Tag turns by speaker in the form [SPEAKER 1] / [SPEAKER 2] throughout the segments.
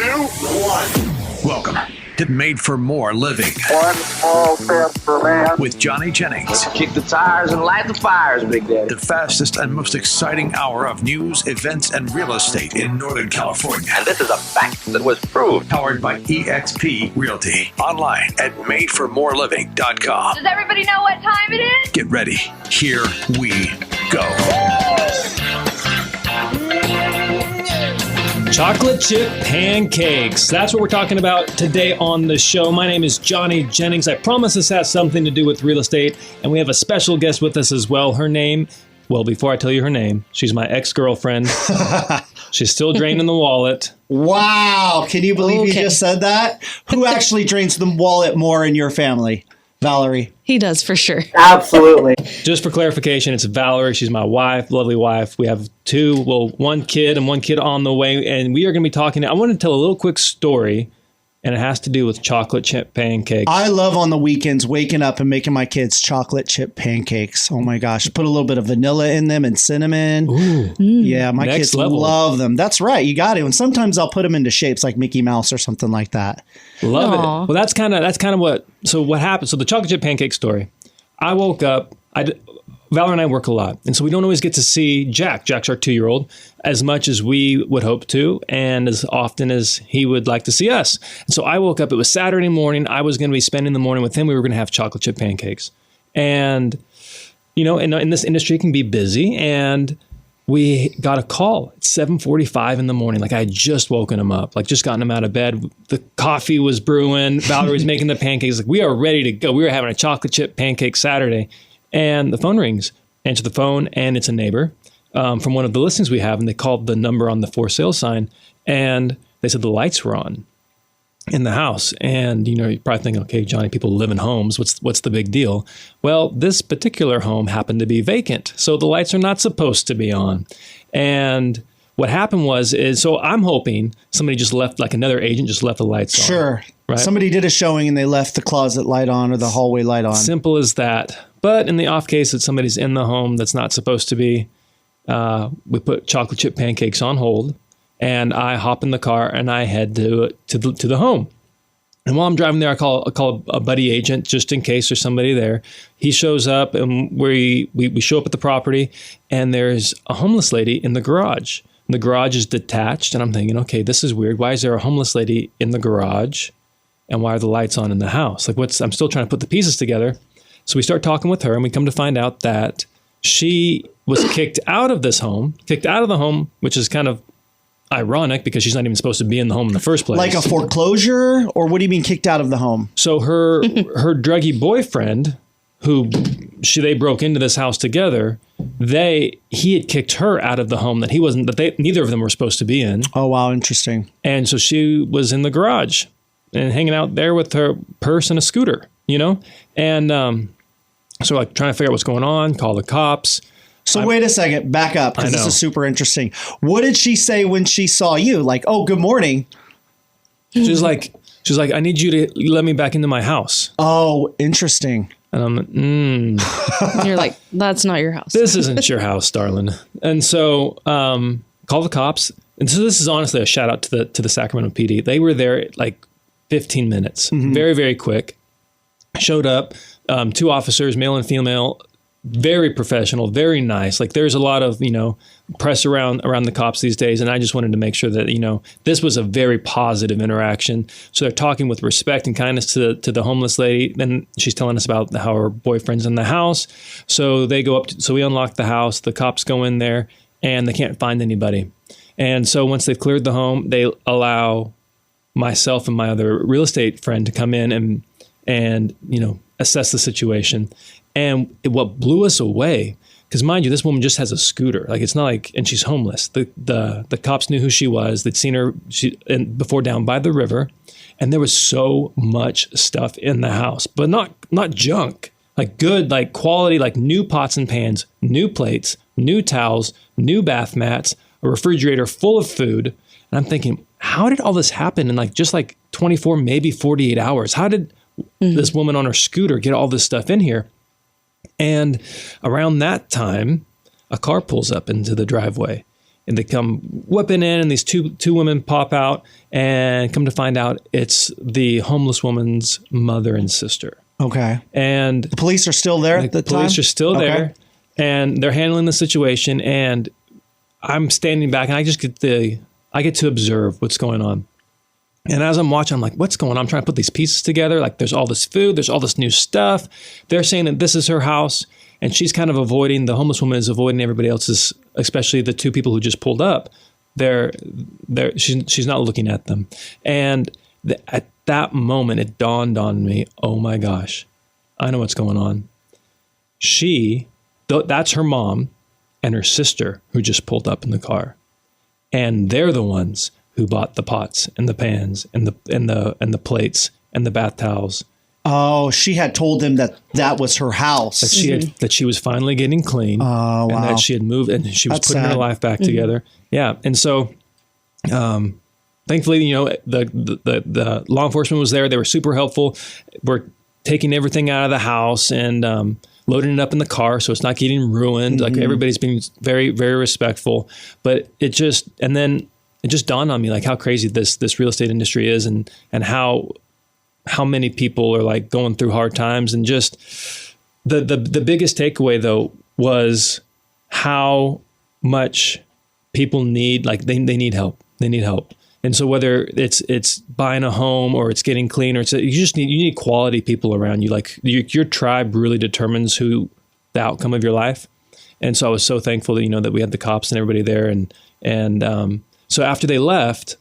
[SPEAKER 1] 2, 1.
[SPEAKER 2] Welcome to Made for More Living.
[SPEAKER 1] One small step for man.
[SPEAKER 2] With Johnny Jennings.
[SPEAKER 3] Kick the tires and light the fires, Big Daddy.
[SPEAKER 2] The fastest and most exciting hour of news, events, and real estate in Northern California.
[SPEAKER 3] And this is a fact that was proved.
[SPEAKER 2] Powered by EXP Realty. Online at madeformoreliving.com.
[SPEAKER 4] Does everybody know what time it is?
[SPEAKER 2] Get ready. Here we go.
[SPEAKER 5] Chocolate chip pancakes. That's what we're talking about today on the show. My name is Johnny Jennings. I promise this has something to do with real estate, and we have a special guest with us as well. Her name, well, before I tell you her name, she's my ex-girlfriend. She's still draining the wallet.
[SPEAKER 6] Wow. Can you believe you just said that? Who actually drains the wallet more in your family? Valary.
[SPEAKER 7] He does for sure.
[SPEAKER 6] Absolutely.
[SPEAKER 5] Just for clarification, it's Valary. She's my wife, lovely wife. We have one kid and one kid on the way. And we are going to be talking. I want to tell a little quick story, and it has to do with chocolate chip pancakes.
[SPEAKER 6] I love on the weekends waking up and making my kids chocolate chip pancakes. Oh my gosh. Put a little bit of vanilla in them and cinnamon.
[SPEAKER 5] Ooh.
[SPEAKER 6] Yeah, my kids
[SPEAKER 5] level.
[SPEAKER 6] love them. That's right. You got it. And sometimes I'll put them into shapes like Mickey Mouse or something like that.
[SPEAKER 5] Love
[SPEAKER 7] Aww.
[SPEAKER 5] it. Well, that's kind of what happened. So the chocolate chip pancake story. I woke up. Valary and I work a lot, and so we don't always get to see Jack. Jack's our 2-year-old, as much as we would hope to, and as often as he would like to see us. And so I woke up. It was Saturday morning. I was going to be spending the morning with him. We were going to have chocolate chip pancakes, and in this industry, it can be busy. And we got a call at 7:45 in the morning. Like I had just woken him up, like just gotten him out of bed. The coffee was brewing. Valary was making the pancakes. Like we are ready to go. We were having a chocolate chip pancake Saturday. And the phone rings. Answer the phone, and it's a neighbor from one of the listings we have. And they called the number on the for sale sign, and they said the lights were on in the house. And you're probably thinking, okay, Johnny, people live in homes. What's the big deal? Well, this particular home happened to be vacant, so the lights are not supposed to be on. And what happened so I'm hoping somebody just left, like another agent just left the lights on.
[SPEAKER 6] Sure.
[SPEAKER 5] Right?
[SPEAKER 6] Somebody did a showing and they left the closet light on or the hallway light on.
[SPEAKER 5] Simple as that. But in the off case that somebody's in the home that's not supposed to be, we put chocolate chip pancakes on hold, and I hop in the car and I head to the home. And while I'm driving there, I call a buddy agent just in case there's somebody there. He shows up, and we show up at the property, and there's a homeless lady in the garage. The garage is detached, and I'm thinking, okay, this is weird. Why is there a homeless lady in the garage, and why are the lights on in the house? I'm still trying to put the pieces together. So we start talking with her, and we come to find out that she was kicked out of the home, which is kind of ironic because she's not even supposed to be in the home in the first place.
[SPEAKER 6] Like a foreclosure? Or what do you mean kicked out of the home? So
[SPEAKER 5] her druggy boyfriend, they broke into this house together, he had kicked her out of the home that neither of them were supposed to be in.
[SPEAKER 6] Oh, wow. Interesting.
[SPEAKER 5] And so she was in the garage and hanging out there with her purse and a scooter, and so like trying to figure out what's going on, call the cops.
[SPEAKER 6] So wait a second, back up, because this is super interesting. What did she say when she saw you? Like, oh, good morning.
[SPEAKER 5] She's like, I need you to let me back into my house.
[SPEAKER 6] Oh, interesting.
[SPEAKER 5] And I'm like,
[SPEAKER 7] You're like, that's not your house.
[SPEAKER 5] This isn't your house, darling. And so call the cops. And so this is honestly a shout out to the Sacramento PD. They were there like 15 minutes, very, very quick. Showed up, 2 officers, male and female, very professional, very nice. Like there's a lot of, press around the cops these days. And I just wanted to make sure that, this was a very positive interaction. So they're talking with respect and kindness to the homeless lady. Then she's telling us about how her boyfriend's in the house. So they go up, so we unlock the house, the cops go in there and they can't find anybody. And so once they've cleared the home, they allow myself and my other real estate friend to come in and assess the situation. And what blew us away, because mind you, this woman just has a scooter. Like it's not like, and she's homeless. The cops knew who she was. They'd seen her before down by the river, and there was so much stuff in the house, but not junk, like good, like quality, like new pots and pans, new plates, new towels, new bath mats, a refrigerator full of food. And I'm thinking, how did all this happen in just 24, maybe 48 hours? How did this woman on her scooter get all this stuff in here? And around that time, a car pulls up into the driveway. and they come whipping in, and these two women pop out, and come to find out it's the homeless woman's mother and sister.
[SPEAKER 6] Okay.
[SPEAKER 5] And
[SPEAKER 6] the police are still there at the time?
[SPEAKER 5] The police are still there, and they're handling the situation, and I'm standing back, and I get to observe what's going on. And as I'm watching, I'm like, what's going on? I'm trying to put these pieces together. Like, there's all this food, there's all this new stuff. They're saying that this is her house, and she's kind of avoiding, the homeless woman is avoiding everybody else's, especially the two people who just pulled up. She's not looking at them. And at that moment, it dawned on me, oh my gosh, I know what's going on. That's her mom and her sister who just pulled up in the car. And they're the ones who bought the pots and the pans and the plates and the bath towels.
[SPEAKER 6] Oh, she had told them that was her house.
[SPEAKER 5] That she was finally getting clean.
[SPEAKER 6] Oh, wow.
[SPEAKER 5] And that she had moved and she was putting her life back together. Yeah. And so, thankfully, the law enforcement was there. They were super helpful. We're taking everything out of the house and, loading it up in the car so it's not getting ruined. Like, everybody's being very, very respectful. But it just dawned on me, like, how crazy this real estate industry is, and how many people are like going through hard times. And just the biggest takeaway though was how much people need, like they need help. They need help. And so whether it's buying a home or it's getting clean, or you need quality people around you. Like, your tribe really determines the outcome of your life. And so I was so thankful that, that we had the cops and everybody there. And so after they left,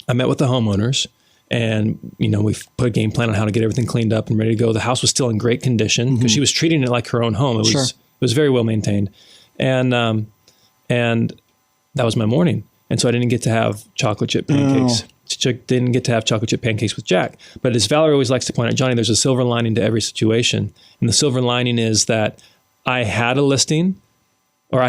[SPEAKER 5] I met with the homeowners, and, we put a game plan on how to get everything cleaned up and ready to go. The house was still in great condition because she was treating it like her own home. It was very well maintained. And that was my morning. And so I didn't get to have chocolate chip pancakes. Didn't get to have chocolate chip pancakes with Jack. But as Valary always likes to point out, Johnny, there's a silver lining to every situation. And the silver lining is that I had a listing, or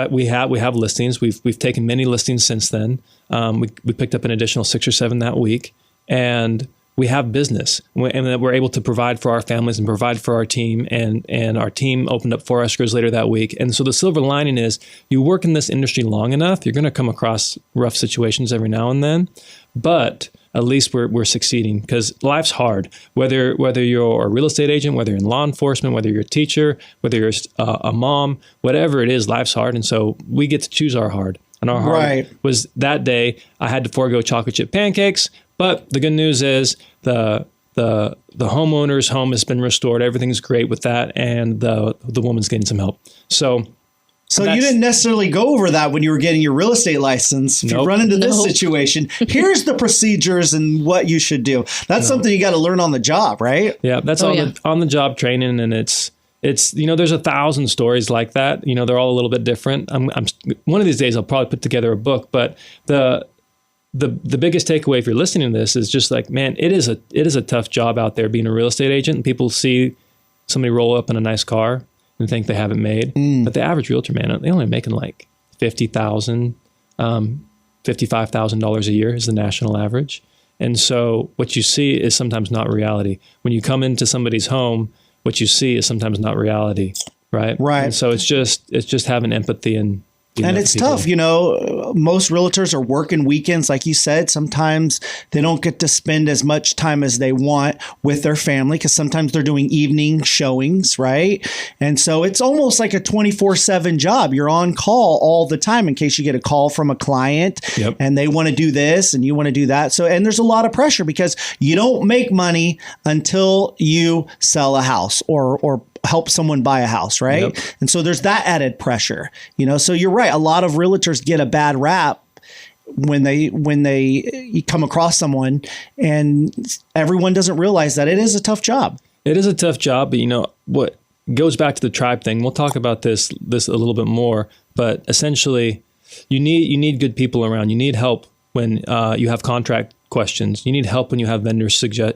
[SPEAKER 5] we have listings. We've taken many listings since then. We picked up an additional 6 or 7 that week, and we have business, and that we're able to provide for our families and provide for our team. And our team opened up 4 escrows later that week. And so the silver lining is, you work in this industry long enough, you're going to come across rough situations every now and then, but at least we're succeeding, because life's hard. Whether you're a real estate agent, whether you're in law enforcement, whether you're a teacher, whether you're a mom, whatever it is, life's hard. And so we get to choose our hard. And our hard was that day I had to forego chocolate chip pancakes. But the good news is the homeowner's home has been restored. Everything's great with that, and the woman's getting some help. So you didn't necessarily go over that when you were getting your real estate license. If you run into this situation, here's the procedures and what you should do. That's something you got to learn on the job, right? Yeah, that's on the job training, and it's there's 1,000 stories like that. They're all a little bit different. I'm one of these days I'll probably put together a book, but the biggest takeaway, if you're listening to this, is just like, man, it is a tough job out there being a real estate agent. People see somebody roll up in a nice car and think they have it made. But the average realtor, man, they only making like $50,000, $55,000 a year is the national average. And so what you see is sometimes not reality. When you come into somebody's home, what you see is sometimes not reality, right? Right. And so it's just having empathy and it's tough. Most realtors are working weekends, like you said. Sometimes they don't get to spend as much time as they want with their family, because sometimes they're doing evening showings, right? And so it's almost like a 24/7 job. You're on call all the time in case you get a call from a client and they want to do this and you want to do that. So, and there's a lot of pressure, because you don't make money until you sell a house or help someone buy a house, right? Yep. And so there's that added pressure, so you're right. A lot of realtors get a bad rap when you come across someone, and everyone doesn't realize that it is a tough job. It is a tough job, but what goes back to the tribe thing. We'll talk about this a little bit more, but essentially you need good people around. You need help when you have contract questions. You need help when you have vendors suggest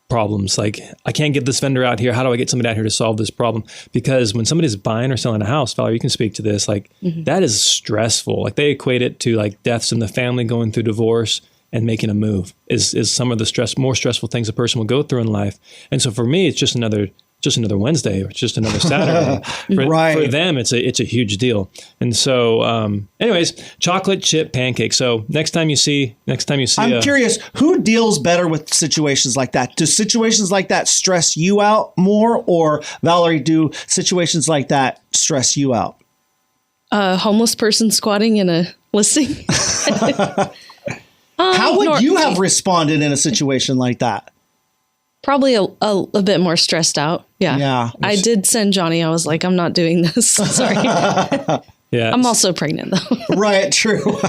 [SPEAKER 5] problems. Like, I can't get this vendor out here. How do I get somebody out here to solve this problem? Because when somebody's buying or selling a house, Valary, you can speak to this, that is stressful. Like, they equate it to like deaths in the family, going through divorce, and making a move is some of the more stressful things a person will go through in life. And so for me, it's just another just another Wednesday or just another Saturday. For them, it's a huge deal. And so, anyways, chocolate chip pancake. So next time you see,
[SPEAKER 6] I'm curious, who deals better with situations like that? Do situations like that stress you out more, or Valary, do situations like that stress you out?
[SPEAKER 7] A homeless person squatting in a listing.
[SPEAKER 6] How would you have responded in a situation like that?
[SPEAKER 7] Probably a bit more stressed out. Yeah. I did send Johnny. I was like, I'm not doing this. Sorry.
[SPEAKER 5] Yeah.
[SPEAKER 7] I'm also pregnant though.
[SPEAKER 6] Right. True.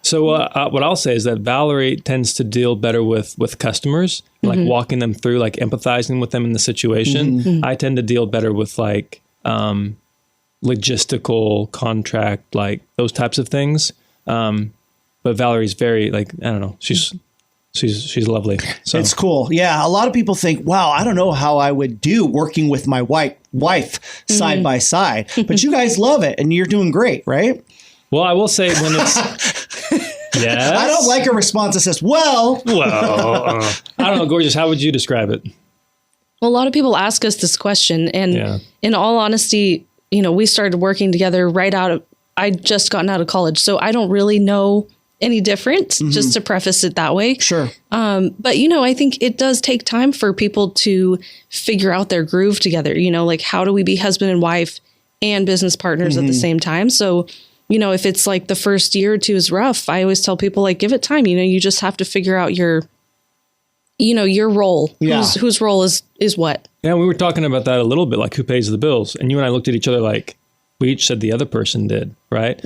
[SPEAKER 5] So what I'll say is that Valary tends to deal better with customers, like walking them through, like empathizing with them in the situation. I tend to deal better with like logistical contract, like those types of things. But Valary's very like, I don't know, she's lovely. So
[SPEAKER 6] it's cool. Yeah. A lot of people think, wow, I don't know how I would do working with my wife side by side, but you guys love it and you're doing great, right?
[SPEAKER 5] Well, I will say when it's, yes.
[SPEAKER 6] I don't like a response that says, well,
[SPEAKER 5] I don't know, Gorgeous, how would you describe it?
[SPEAKER 7] Well, a lot of people ask us this question, and in all honesty, we started working together I'd just gotten out of college, so I don't really know any different, just to preface it that way.
[SPEAKER 6] Sure.
[SPEAKER 7] But, I think it does take time for people to figure out their groove together, like how do we be husband and wife and business partners at the same time? So, if it's like the first year or two is rough, I always tell people like, give it time. You just have to figure out your role, whose role is what.
[SPEAKER 5] Yeah. We were talking about that a little bit, like who pays the bills, and you and I looked at each other like, we each said the other person did, right?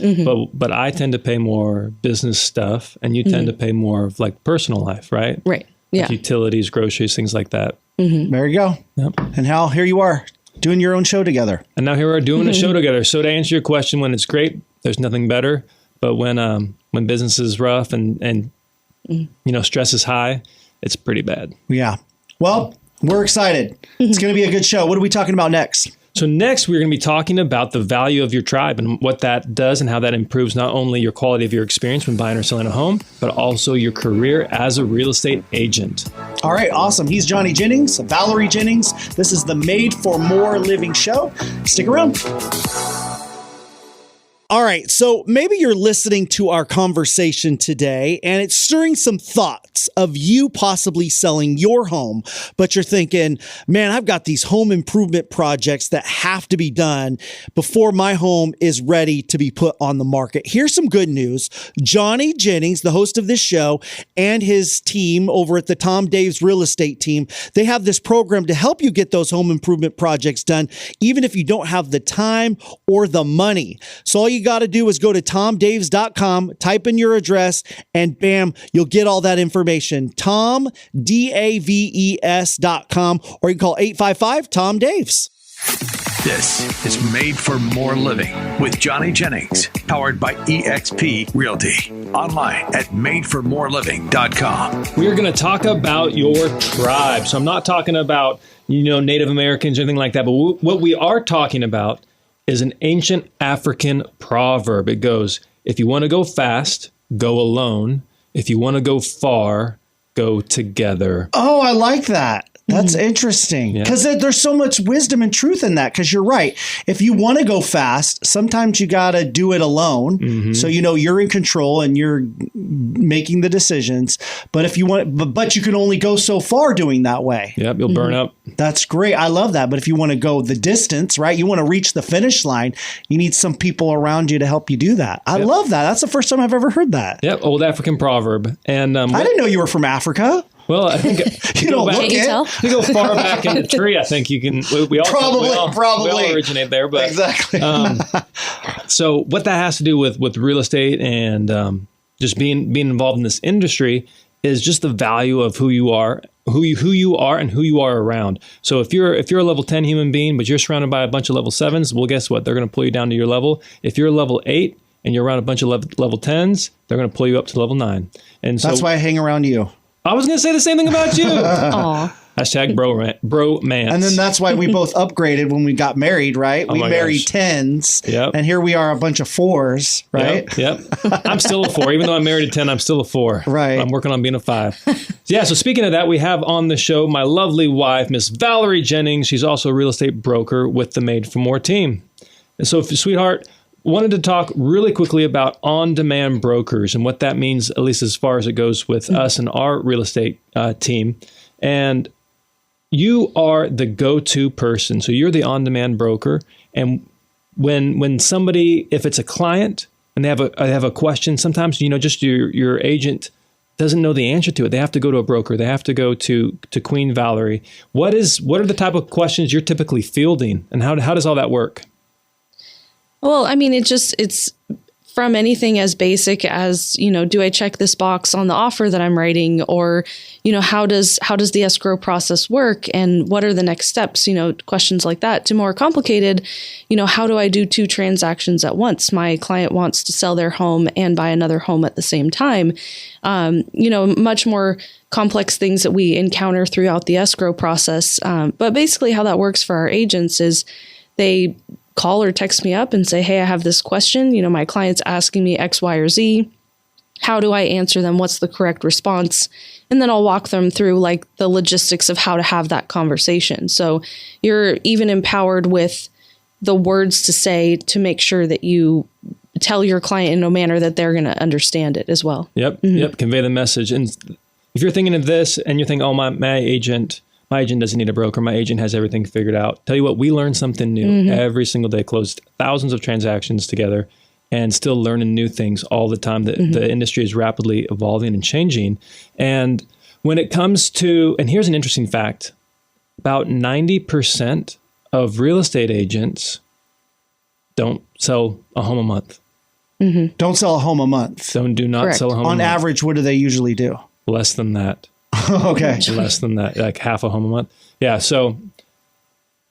[SPEAKER 5] But I tend to pay more business stuff, and you tend to pay more of like personal life, right?
[SPEAKER 7] Right. Yeah.
[SPEAKER 5] Like utilities, groceries, things like that.
[SPEAKER 6] There you go. Yep. And Hal, here you are doing your own show together.
[SPEAKER 5] And now here we are doing a show together. So to answer your question, when it's great, there's nothing better. But when business is rough and stress is high, it's pretty bad.
[SPEAKER 6] Yeah. Well, we're excited. It's going to be a good show. What are we talking about next?
[SPEAKER 5] So next, we're going to be talking about the value of your tribe and what that does and how that improves not only your quality of your experience when buying or selling a home, but also your career as a real estate agent.
[SPEAKER 6] All right, awesome. He's Johnny Jennings, Valary Jennings. This is the Made for More Living show. Stick around. All right, so maybe you're listening to our conversation today and it's stirring some thoughts of you possibly selling your home, but you're thinking, man, I've got these home improvement projects that have to be done before my home is ready to be put on the market. Here's some good news. Johnny Jennings, the host of this show, and his team over at the Tom Daves Real Estate Team, they have this program to help you get those home improvement projects done, even if you don't have the time or the money. So all you got to do is go to tomdaves.com, type in your address, and bam, you'll get all that information. TomDaves.com, or you can call 855-TOM-DAVES.
[SPEAKER 2] This is Made for More Living with Johnny Jennings, powered by eXp Realty. Online at madeformoreliving.com.
[SPEAKER 5] We are going to talk about your tribe. So I'm not talking about, Native Americans or anything like that, but what we are talking about is an ancient African proverb. It goes, if you want to go fast, go alone. If you want to go far, go together.
[SPEAKER 6] Oh, I like that. That's interesting because there's so much wisdom and truth in that. Because you're right. If you want to go fast, sometimes you got to do it alone. So, you're in control and you're making the decisions. But if you want, but you can only go so far doing that way.
[SPEAKER 5] Yep. You'll burn up.
[SPEAKER 6] That's great. I love that. But if you want to go the distance, right, you want to reach the finish line, you need some people around you to help you do that. I love that. That's the first time I've ever heard that.
[SPEAKER 5] Yep. Old African proverb. And
[SPEAKER 6] I didn't know you were from Africa.
[SPEAKER 5] Well, I think
[SPEAKER 6] you don't look it.
[SPEAKER 5] If you go far back in the tree, I think you can. We all probably originate there, but
[SPEAKER 6] exactly.
[SPEAKER 5] So what that has to do with real estate and just being involved in this industry is just the value of who you are, and who you are around. So if you're a level 10 human being, but you're surrounded by a bunch of level 7s, well, guess what? They're going to pull you down to your level. If you're a level 8 and you're around a bunch of level 10s, they're going to pull you up to level 9. And so
[SPEAKER 6] that's why I hang around you.
[SPEAKER 5] I was going to say the same thing about you.
[SPEAKER 7] Aw.
[SPEAKER 5] Hashtag bro-mance.
[SPEAKER 6] And then that's why we both upgraded when we got married, right? We married 10s.
[SPEAKER 5] Yep.
[SPEAKER 6] And here we are, a bunch of 4s, right?
[SPEAKER 5] Yep. I'm still a 4. Even though I'm married to 10, I'm still a 4.
[SPEAKER 6] Right.
[SPEAKER 5] I'm working on being a 5. Yeah. So speaking of that, we have on the show my lovely wife, Miss Valary Jennings. She's also a real estate broker with the Made for More team. And so, sweetheart, wanted to talk really quickly about on-demand brokers and what that means, at least as far as it goes with us and our real estate team. And you are the go-to person. So you're the on-demand broker. And when somebody, if it's a client and they have a question, sometimes, just your agent doesn't know the answer to it. They have to go to a broker. They have to go to Queen Valary. What are the type of questions you're typically fielding, and how does all that work?
[SPEAKER 7] Well, I mean, it's from anything as basic as, do I check this box on the offer that I'm writing, or, how does the escrow process work, and what are the next steps, questions like that, to more complicated, how do I do 2 transactions at once? My client wants to sell their home and buy another home at the same time. Much more complex things that we encounter throughout the escrow process. But basically how that works for our agents is they call or text me up and say, hey, I have this question. My client's asking me X, Y, or Z. How do I answer them? What's the correct response? And then I'll walk them through like the logistics of how to have that conversation. So you're even empowered with the words to say to make sure that you tell your client in a manner that they're going to understand it as well.
[SPEAKER 5] Yep. Mm-hmm. Yep. Convey the message. And if you're thinking of this and you're thinking, oh, my agent doesn't need a broker. My agent has everything figured out. Tell you what, we learn something new every single day. Closed thousands of transactions together and still learning new things all the time. The industry is rapidly evolving and changing. And when it comes to, and here's an interesting fact, about 90% of real estate agents don't sell a home a month.
[SPEAKER 6] Mm-hmm. Don't sell a home a month.
[SPEAKER 5] Do not
[SPEAKER 7] Correct.
[SPEAKER 5] sell a home a month.
[SPEAKER 6] On average, what do they usually do?
[SPEAKER 5] Less than that.
[SPEAKER 6] Okay.
[SPEAKER 5] Less than that, like half a home a month. Yeah. So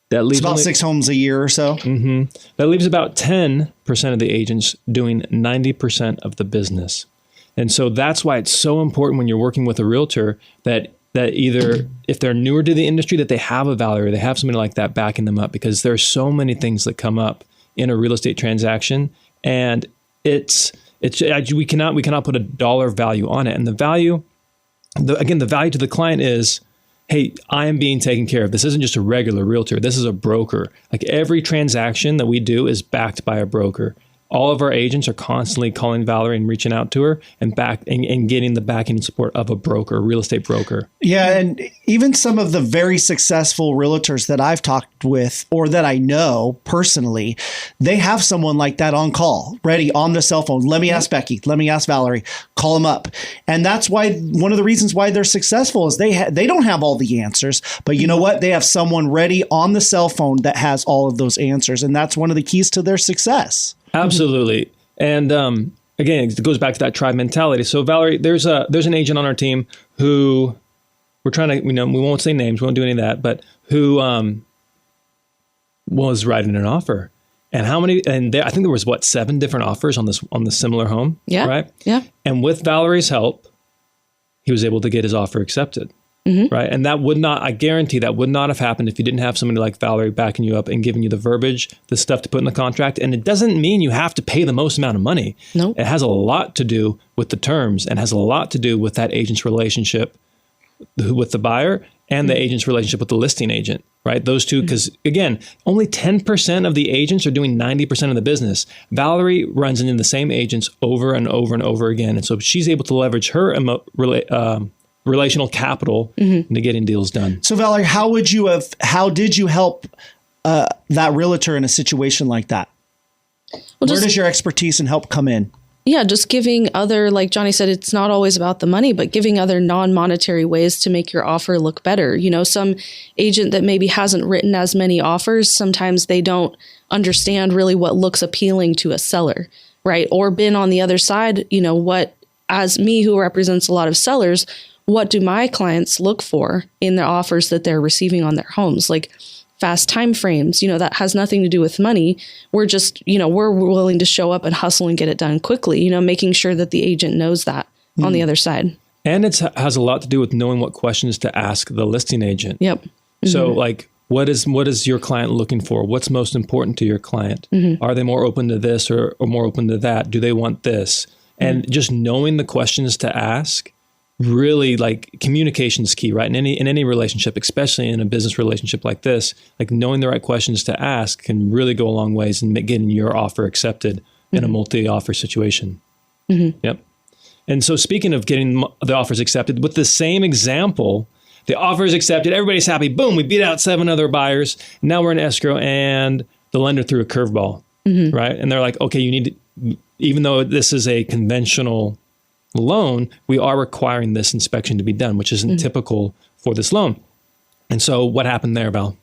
[SPEAKER 5] that leaves
[SPEAKER 6] it's about 6 homes a year or so.
[SPEAKER 5] Mm-hmm. That leaves about 10% of the agents doing 90% of the business. And so that's why it's so important when you're working with a realtor that either if they're newer to the industry, that they have a Valary, they have somebody like that backing them up, because there are so many things that come up in a real estate transaction, and we cannot put a dollar value on it. And the value to the client is, hey, I am being taken care of. This isn't just a regular realtor. This is a broker. Like every transaction that we do is backed by a broker. All of our agents are constantly calling Valary and reaching out to her and getting the backing and support of a broker, a real estate broker. Yeah.
[SPEAKER 6] And even some of the very successful realtors that I've talked with or that I know personally, they have someone like that on call, ready on the cell phone. Let me ask Becky. Let me ask Valary. Call them up. And that's why one of the reasons why they're successful is they don't have all the answers, but you know what? They have someone ready on the cell phone that has all of those answers. And that's one of the keys to their success.
[SPEAKER 5] Absolutely. And again, it goes back to that tribe mentality. So Valary, there's an agent on our team who we're trying to, we won't say names, we won't do any of that, but who was writing an offer. And I think there was 7 different offers on the similar home.
[SPEAKER 7] Yeah.
[SPEAKER 5] Right.
[SPEAKER 7] Yeah.
[SPEAKER 5] And with Valary's help, he was able to get his offer accepted. Mm-hmm. Right. And I guarantee that would not have happened if you didn't have somebody like Valary backing you up and giving you the verbiage, the stuff to put in the contract. And it doesn't mean you have to pay the most amount of money.
[SPEAKER 7] No.
[SPEAKER 5] It has a lot to do with the terms and has a lot to do with that agent's relationship with the buyer and the agent's relationship with the listing agent. Right. Those two, because again, only 10% of the agents are doing 90% of the business. Valary runs into the same agents over and over and over again. And so she's able to leverage her relational capital into getting deals done.
[SPEAKER 6] So Valary, how did you help that realtor in a situation like that? Where does your expertise and help come in?
[SPEAKER 7] Yeah, just giving other, like Johnny said, it's not always about the money, but giving other non-monetary ways to make your offer look better. Some agent that maybe hasn't written as many offers, sometimes they don't understand really what looks appealing to a seller, right? Or been on the other side, what, as me who represents a lot of sellers, what do my clients look for in the offers that they're receiving on their homes? Like fast time frames, that has nothing to do with money. We're just, we're willing to show up and hustle and get it done quickly, making sure that the agent knows that on the other side.
[SPEAKER 5] And it has a lot to do with knowing what questions to ask the listing agent.
[SPEAKER 7] Yep.
[SPEAKER 5] So like, what is your client looking for? What's most important to your client? Are they more open to this or more open to that? Do they want this? And just knowing the questions to ask, really, like, communication is key, right? In any relationship, especially in a business relationship like this, like knowing the right questions to ask can really go a long ways in getting your offer accepted in a multi-offer situation. Yep. And so speaking of getting the offers accepted, with the same example, the offer is accepted, everybody's happy, boom, we beat out 7 other buyers. Now we're in escrow and the lender threw a curveball, right? And they're like, okay, you need to, even though this is a conventional loan, we are requiring this inspection to be done, which isn't typical for this loan. And so what happened there, Val?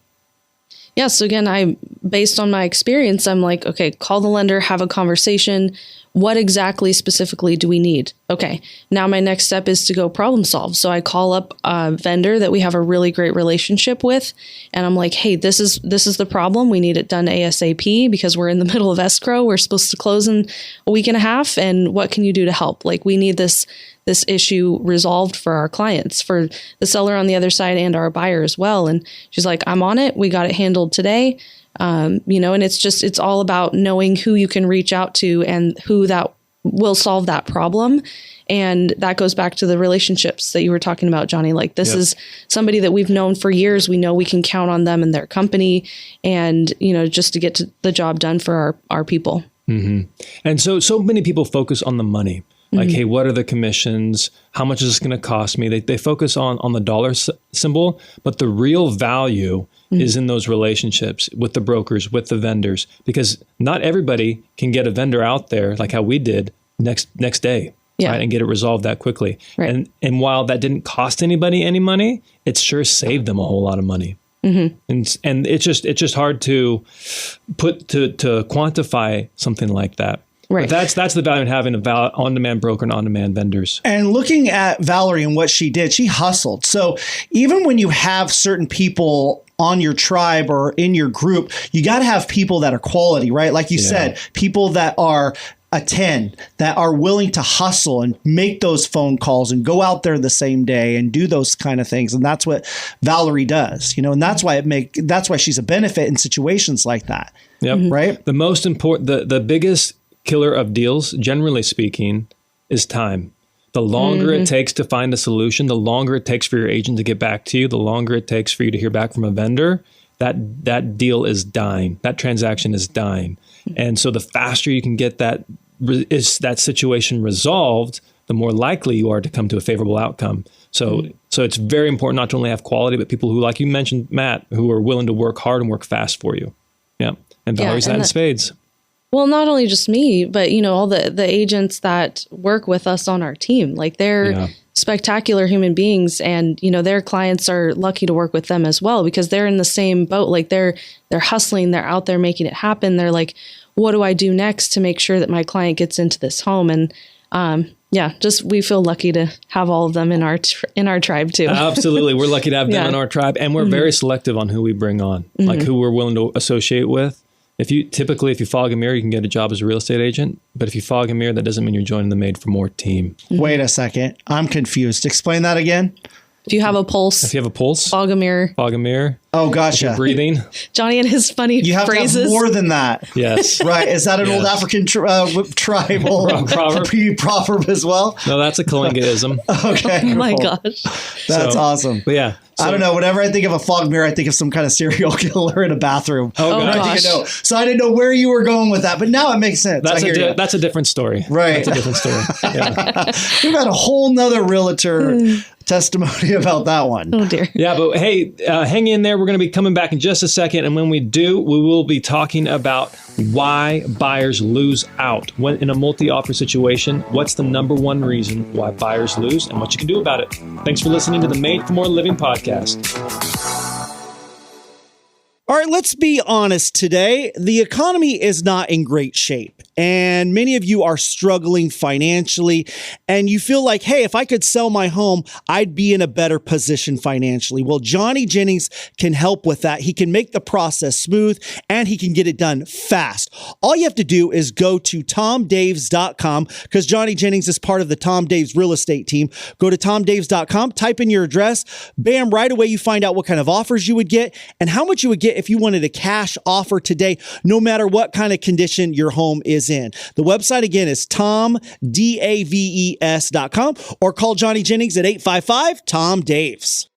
[SPEAKER 7] Yeah. So again, based on my experience, I'm like, okay, call the lender, have a conversation. What exactly specifically do we need? Okay. Now my next step is to go problem solve. So I call up a vendor that we have a really great relationship with. And I'm like, hey, this is the problem. We need it done ASAP because we're in the middle of escrow. We're supposed to close in a week and a half. And what can you do to help? Like, we need this issue resolved for our clients, for the seller on the other side and our buyer as well. And she's like, I'm on it. We got it handled today. And it's all about knowing who you can reach out to and who that will solve that problem. And that goes back to the relationships that you were talking about, Johnny. Like, this is somebody that we've known for years. We know we can count on them and their company and, just to get the job done for our people.
[SPEAKER 5] And so many people focus on the money. Like, hey, what are the commissions? How much is this going to cost me? They focus on the dollar symbol, but the real value is in those relationships with the brokers, with the vendors, because not everybody can get a vendor out there like how we did next day, right, and get it resolved that quickly. Right. And while that didn't cost anybody any money, it sure saved them a whole lot of money. And it's just hard to quantify something like that. Right. But that's the value in having on-demand broker and on-demand vendors.
[SPEAKER 6] And looking at Valary and what she did, she hustled. So even when you have certain people on your tribe or in your group, you got to have people that are quality, right? Like you said, people that are a 10, that are willing to hustle and make those phone calls and go out there the same day and do those kind of things. And that's what Valary does, and that's why she's a benefit in situations like that.
[SPEAKER 5] Yep.
[SPEAKER 6] Right.
[SPEAKER 5] The most important, the biggest killer of deals, generally speaking, is time. The longer it takes to find a solution, the longer it takes for your agent to get back to you, the longer it takes for you to hear back from a vendor, that deal is dying. That transaction is dying. And so the faster you can get that situation resolved, the more likely you are to come to a favorable outcome. So it's very important not to only have quality, but people who, like you mentioned, Matt, who are willing to work hard and work fast for you. Yeah. And Valary's that in spades.
[SPEAKER 7] Well, not only just me, but, all the agents that work with us on our team, like, they're spectacular human beings, and, their clients are lucky to work with them as well, because they're in the same boat. Like, they're hustling, they're out there making it happen. They're like, what do I do next to make sure that my client gets into this home? And, we feel lucky to have all of them in our tribe too.
[SPEAKER 5] Absolutely. We're lucky to have them in our tribe, and we're very selective on who we bring on, like who we're willing to associate with. If you fog a mirror, you can get a job as a real estate agent. But if you fog a mirror, that doesn't mean you're joining the Made for More team.
[SPEAKER 6] Wait a second. I'm confused. Explain that again.
[SPEAKER 7] If you have a pulse.
[SPEAKER 5] Fog a mirror.
[SPEAKER 6] Oh, gotcha.
[SPEAKER 5] If you're breathing.
[SPEAKER 7] Johnny and his funny phrases.
[SPEAKER 6] You have to have more than that.
[SPEAKER 5] Yes.
[SPEAKER 6] Right. Is that an old African tribal proverb as well?
[SPEAKER 5] No, that's a Kalingaism.
[SPEAKER 6] Okay.
[SPEAKER 7] Oh my gosh.
[SPEAKER 6] That's awesome.
[SPEAKER 5] But yeah.
[SPEAKER 6] I don't know. Whenever I think of a fog mirror, I think of some kind of serial killer in a bathroom.
[SPEAKER 7] Oh gosh.
[SPEAKER 6] So I didn't know where you were going with that, but now it makes sense.
[SPEAKER 5] That's a different story.
[SPEAKER 6] Right.
[SPEAKER 5] That's a different story. Yeah.
[SPEAKER 6] We've got a whole nother realtor testimony about that one.
[SPEAKER 7] Oh dear.
[SPEAKER 5] Yeah, but hey, hang in there. We're going to be coming back in just a second. And when we do, we will be talking about why buyers lose out. When in a multi-offer situation, what's the number one reason why buyers lose and what you can do about it. Thanks for listening to the Made for More Living podcast.
[SPEAKER 6] All right, let's be honest today. The economy is not in great shape, and many of you are struggling financially, and you feel like, hey, if I could sell my home, I'd be in a better position financially. Well, Johnny Jennings can help with that. He can make the process smooth, and he can get it done fast. All you have to do is go to tomdaves.com, because Johnny Jennings is part of the Tom Daves real estate team. Go to tomdaves.com, type in your address, bam, right away you find out what kind of offers you would get and how much you would get if you wanted a cash offer today, no matter what kind of condition your home is in. The website again is tomdaves.com, or call Johnny Jennings at 855-TOM-DAVES.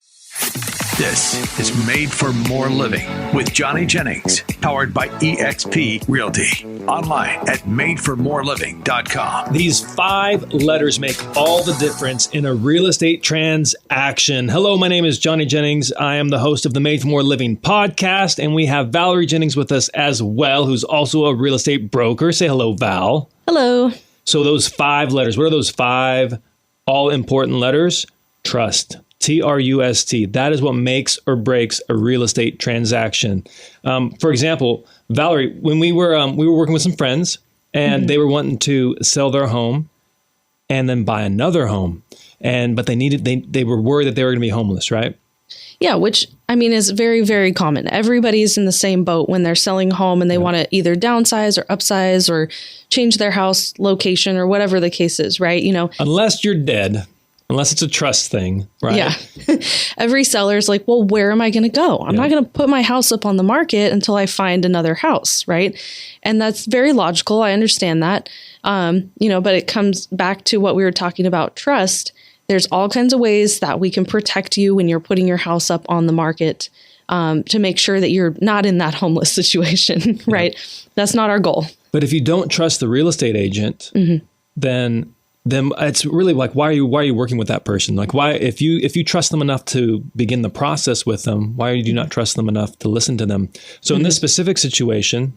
[SPEAKER 2] This is Made for More Living with Johnny Jennings, powered by eXp Realty. Online at madeformoreliving.com.
[SPEAKER 5] These 5 letters make all the difference in a real estate transaction. Hello, my name is Johnny Jennings. I am the host of the Made for More Living podcast, and we have Valary Jennings with us as well, who's also a real estate broker. Say hello, Val.
[SPEAKER 7] Hello.
[SPEAKER 5] So those 5 letters, what are those 5 all-important letters? Trust. Trust. That is what makes or breaks a real estate transaction. For example, Valary, when we were working with some friends, and they were wanting to sell their home and then buy another home, but they were worried that they were going to be homeless, right?
[SPEAKER 7] Yeah, which I mean is very, very common. Everybody's in the same boat when they're selling a home and they want to either downsize or upsize or change their house location or whatever the case is, right?
[SPEAKER 5] Unless you're dead. Unless it's a trust thing, right?
[SPEAKER 7] Yeah. Every seller's like, well, where am I going to go? I'm not going to put my house up on the market until I find another house, right? And that's very logical. I understand that. But it comes back to what we were talking about, trust. There's all kinds of ways that we can protect you when you're putting your house up on the market to make sure that you're not in that homeless situation, right? That's not our goal.
[SPEAKER 5] But if you don't trust the real estate agent, then it's really like, why are you working with that person? Like, why, if you trust them enough to begin the process with them, why do you not trust them enough to listen to them? So in this specific situation,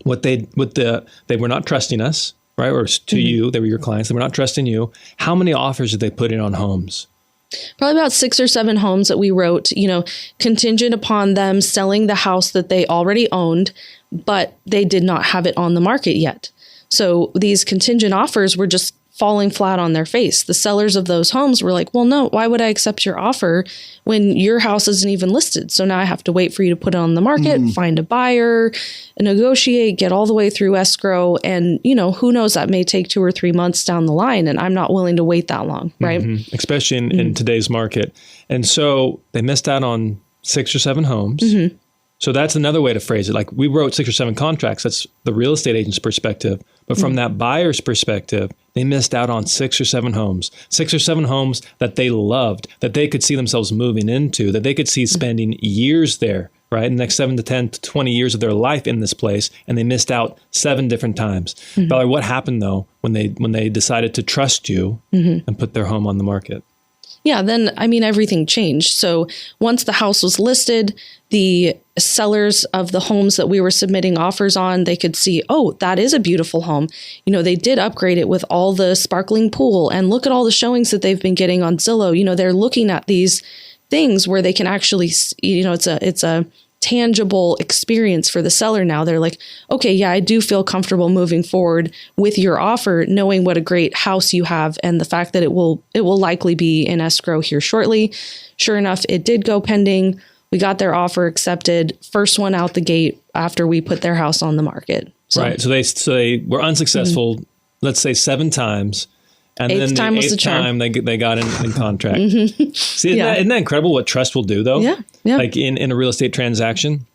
[SPEAKER 5] they were not trusting us, right? Or to you, they were your clients. They were not trusting you. How many offers did they put in on homes?
[SPEAKER 7] Probably about 6 or 7 homes that we wrote, contingent upon them selling the house that they already owned, but they did not have it on the market yet. So these contingent offers were just falling flat on their face. The sellers of those homes were like, well, no, why would I accept your offer when your house isn't even listed? So now I have to wait for you to put it on the market, find a buyer, negotiate, get all the way through escrow. And, who knows, that may take 2 or 3 months down the line. And I'm not willing to wait that long, right?
[SPEAKER 5] Especially in today's market. And so they missed out on 6 or 7 homes. So that's another way to phrase it. Like, we wrote 6 or 7 contracts. That's the real estate agent's perspective. But from that buyer's perspective, they missed out on 6 or 7 homes. 6 or 7 homes that they loved, that they could see themselves moving into, that they could see spending years there, right? The next 7 to 10 to 20 years of their life in this place. And they missed out 7 different times. Valary, what happened though when they decided to trust you and put their home on the market?
[SPEAKER 7] Yeah, then, everything changed. So once the house was listed, the sellers of the homes that we were submitting offers on, they could see, oh, that is a beautiful home. They did upgrade it with all the sparkling pool, and look at all the showings that they've been getting on Zillow. They're looking at these things where they can actually, it's a tangible experience for the seller now. They're like, okay, yeah, I do feel comfortable moving forward with your offer, knowing what a great house you have and the fact that it will likely be in escrow here shortly. Sure enough, it did go pending. We got their offer accepted, first one out the gate after we put their house on the market.
[SPEAKER 5] Right. So they were unsuccessful, let's say 7 times. And
[SPEAKER 7] Eighth
[SPEAKER 5] then
[SPEAKER 7] time
[SPEAKER 5] the
[SPEAKER 7] was the
[SPEAKER 5] 8th
[SPEAKER 7] charm.
[SPEAKER 5] time they got in contract. See, isn't that incredible what trust will do though?
[SPEAKER 7] Yeah.
[SPEAKER 5] Like in a real estate transaction.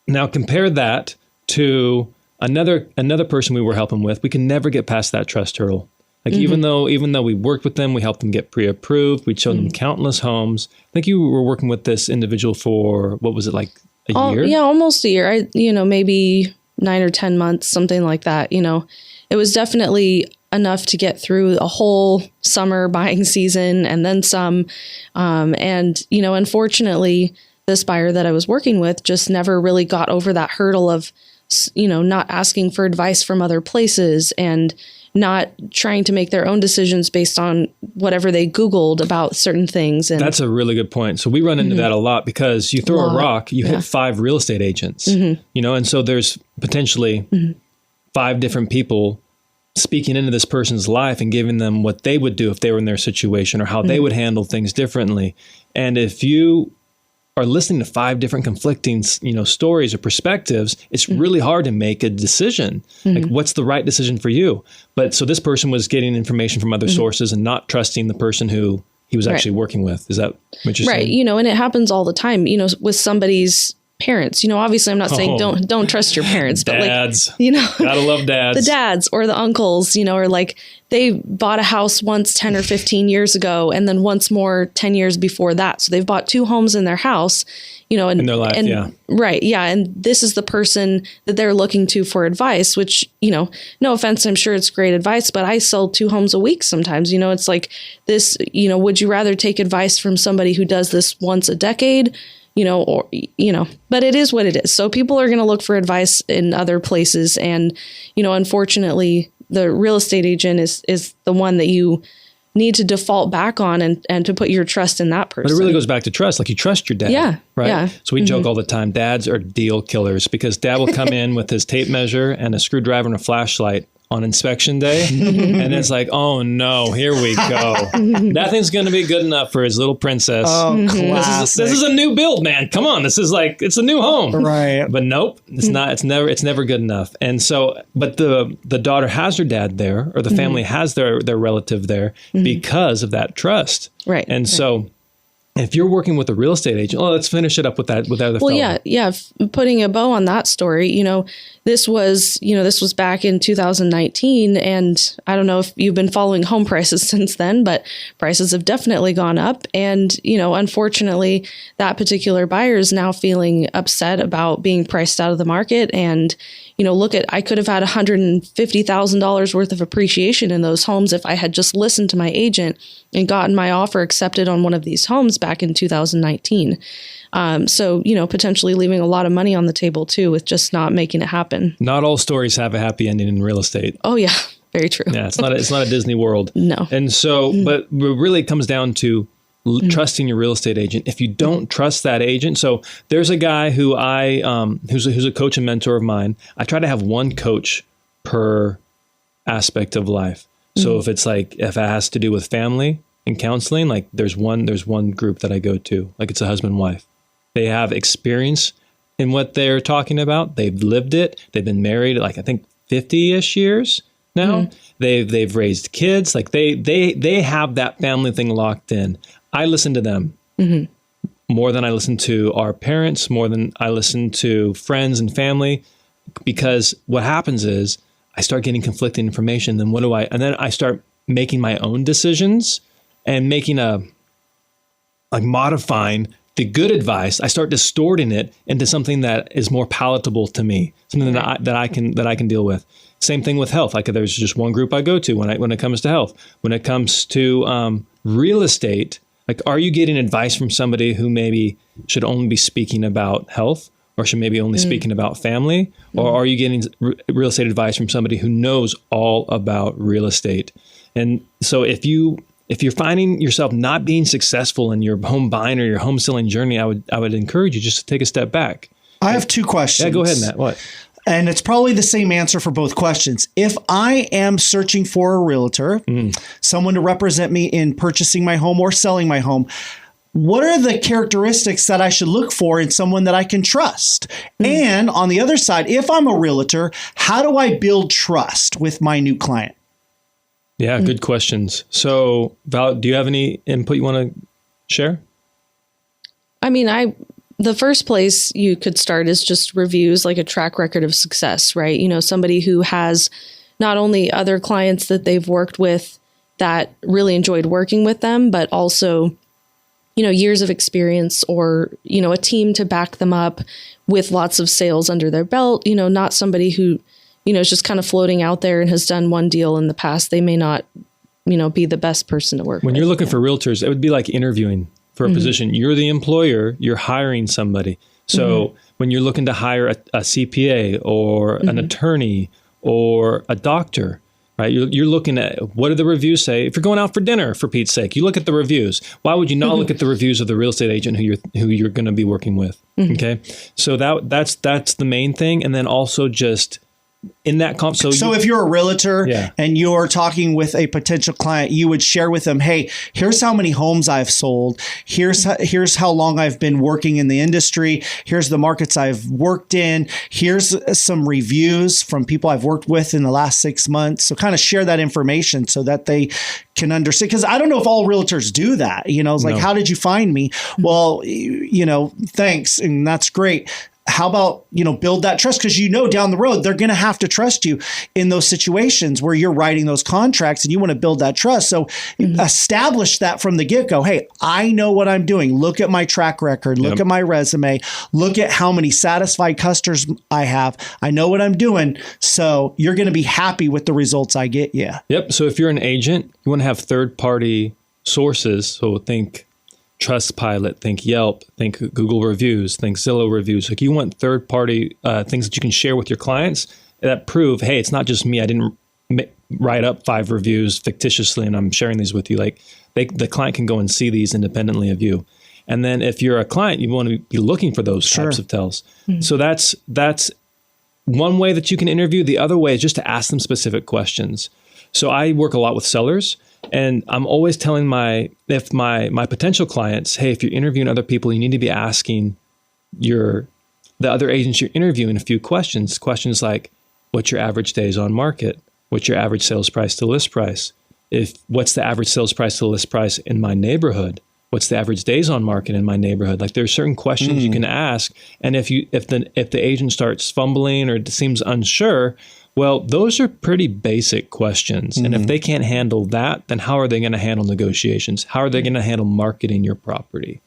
[SPEAKER 5] Now compare that to another person we were helping with. We can never get past that trust hurdle. Like even though we worked with them, we helped them get pre-approved. We showed them countless homes. I think you were working with this individual for, what was it, like a year?
[SPEAKER 7] Yeah, almost a year. Maybe 9 or 10 months, something like that. It was definitely enough to get through a whole summer buying season and then some. Unfortunately, this buyer that I was working with just never really got over that hurdle of, not asking for advice from other places and not trying to make their own decisions based on whatever they Googled about certain things. And
[SPEAKER 5] that's a really good point. So we run into that a lot because you throw a rock, you hit 5 real estate agents, you know, and so there's potentially 5 different people speaking into this person's life and giving them what they would do if they were in their situation or how they would handle things differently. And if you are listening to 5 different conflicting, you know, stories or perspectives, it's really hard to make a decision. Like, what's the right decision for you? But so this person was getting information from other sources and not trusting the person who he was actually working with. Is that what you're saying?
[SPEAKER 7] Right. You know, and it happens all the time, you know, with somebody's parents. You know, obviously I'm not saying don't trust your parents, but
[SPEAKER 5] dads,
[SPEAKER 7] like, you know,
[SPEAKER 5] gotta love dads.
[SPEAKER 7] The dads or the uncles, you know, or like they bought a house once 10 or 15 years ago and then once more 10 years before that. So they've bought 2 homes in their house, you know, and
[SPEAKER 5] in their life,
[SPEAKER 7] and, right. Yeah. And this is the person that they're looking to for advice, which, you know, no offense, I'm sure it's great advice, but I sell 2 homes a week sometimes. You know, it's like this, you know, would you rather take advice from somebody who does this once a decade? You know, or, you know, but it is what it is. So people are going to look for advice in other places. And, you know, unfortunately, the real estate agent is the one that you need to default back on and to put your trust in that person.
[SPEAKER 5] But it really goes back to trust. Like, you trust your dad.
[SPEAKER 7] Yeah.
[SPEAKER 5] Right.
[SPEAKER 7] Yeah.
[SPEAKER 5] So we joke all the time, dads are deal killers because dad will come in with his tape measure and a screwdriver and a flashlight on inspection day. And it's like, oh no, here we go. Nothing's going to be good enough for his little princess.
[SPEAKER 6] Oh, classic.
[SPEAKER 5] This is a new build, man. Come on. This is like, it's a new home.
[SPEAKER 6] Right.
[SPEAKER 5] But nope, it's not. It's never good enough. And so, but the daughter has her dad there, or the family has their relative there because of that trust.
[SPEAKER 7] Right.
[SPEAKER 5] And so, if you're working with a real estate agent, let's finish it up with that other fellow.
[SPEAKER 7] Yeah. Putting a bow on that story, you know, this was back in 2019, and I don't know if you've been following home prices since then, but prices have definitely gone up. And, you know, unfortunately, that particular buyer is now feeling upset about being priced out of the market. And, you know, I could have had $150,000 worth of appreciation in those homes if I had just listened to my agent and gotten my offer accepted on one of these homes back in 2019. So, you know, potentially leaving a lot of money on the table too with just not making it happen.
[SPEAKER 5] Not all stories have a happy ending in real estate.
[SPEAKER 7] Oh yeah, very true.
[SPEAKER 5] Yeah, it's not a Disney World.
[SPEAKER 7] No.
[SPEAKER 5] And so, but it really comes down to trusting your real estate agent. If you don't trust that agent, so there's a guy who who's a coach and mentor of mine. I try to have one coach per aspect of life. So if it has to do with family and counseling, like there's one group that I go to, like it's a husband and wife. They have experience in what they're talking about. They've lived it. They've been married like I think 50-ish years now. They've raised kids. Like they have that family thing locked in. I listen to them more than I listen to our parents, more than I listen to friends and family, because what happens is I start getting conflicting information. Then and then I start making my own decisions and modifying the good advice. I start distorting it into something that is more palatable to me, something that I can deal with. Same thing with health. Like there's just one group I go to when it comes to health. When it comes to real estate, like, are you getting advice from somebody who maybe should only be speaking about health, or should maybe only speaking about family? Or are you getting real estate advice from somebody who knows all about real estate? And so if you're finding yourself not being successful in your home buying or your home selling journey, I would encourage you just to take a step back.
[SPEAKER 6] I have 2 questions.
[SPEAKER 5] Yeah, go ahead, Matt. What?
[SPEAKER 6] And it's probably the same answer for both questions. If I am searching for a realtor, someone to represent me in purchasing my home or selling my home, what are the characteristics that I should look for in someone that I can trust? And on the other side, if I'm a realtor, how do I build trust with my new client?
[SPEAKER 5] Yeah, good questions. So, Val, do you have any input you want to share?
[SPEAKER 7] I mean, the first place you could start is just reviews, like a track record of success, right? You know, somebody who has not only other clients that they've worked with that really enjoyed working with them, but also, you know, years of experience, or, you know, a team to back them up with lots of sales under their belt, you know, not somebody who, you know, is just kind of floating out there and has done one deal in the past. They may not, you know, be the best person to work with.
[SPEAKER 5] When you're looking for realtors, it would be like interviewing for a position. You're the employer, you're hiring somebody. So when you're looking to hire a CPA or an attorney or a doctor, right? You're looking at what do the reviews say. If you're going out for dinner, for Pete's sake, you look at the reviews. Why would you not look at the reviews of the real estate agent who you're going to be working with? Okay, so that's the main thing, and then also just in that so
[SPEAKER 6] if you're a realtor
[SPEAKER 5] Yeah.
[SPEAKER 6] and you're talking with a potential client, you would share with them, hey, here's how many homes I've sold. Here's how long I've been working in the industry. Here's the markets I've worked in. Here's some reviews from people I've worked with in the last 6 months. So kind of share that information so that they can understand. Because I don't know if all realtors do that. It's like, how did you find me? Well, thanks. And that's great. How about, build that trust? Because down the road, they're going to have to trust you in those situations where you're writing those contracts and you want to build that trust. So establish that from the get-go. Hey, I know what I'm doing. Look at my track record. Look at my resume. Look at how many satisfied customers I have. I know what I'm doing. So you're going to be happy with the results I get you.
[SPEAKER 5] Yep. So if you're an agent, you want to have third-party sources. So think Trustpilot, think Yelp, think Google reviews, think Zillow reviews. Like you want third-party things that you can share with your clients that prove, hey, it's not just me. I didn't write up 5 reviews fictitiously and I'm sharing these with you. Like the client can go and see these independently of you. And then if you're a client, you want to be looking for those types of tells. So that's one way that you can interview. The other way is just to ask them specific questions. So I work a lot with sellers. And I'm always telling my potential clients, hey, if you're interviewing other people, you need to be asking the other agents you're interviewing a few questions. Questions like, what's your average days on market? What's your average sales price to list price? What's the average sales price to list price in my neighborhood? What's the average days on market in my neighborhood? Like there's certain questions you can ask. And if the agent starts fumbling or seems unsure, well, those are pretty basic questions. And if they can't handle that, then how are they going to handle negotiations? How are they going to handle marketing your property?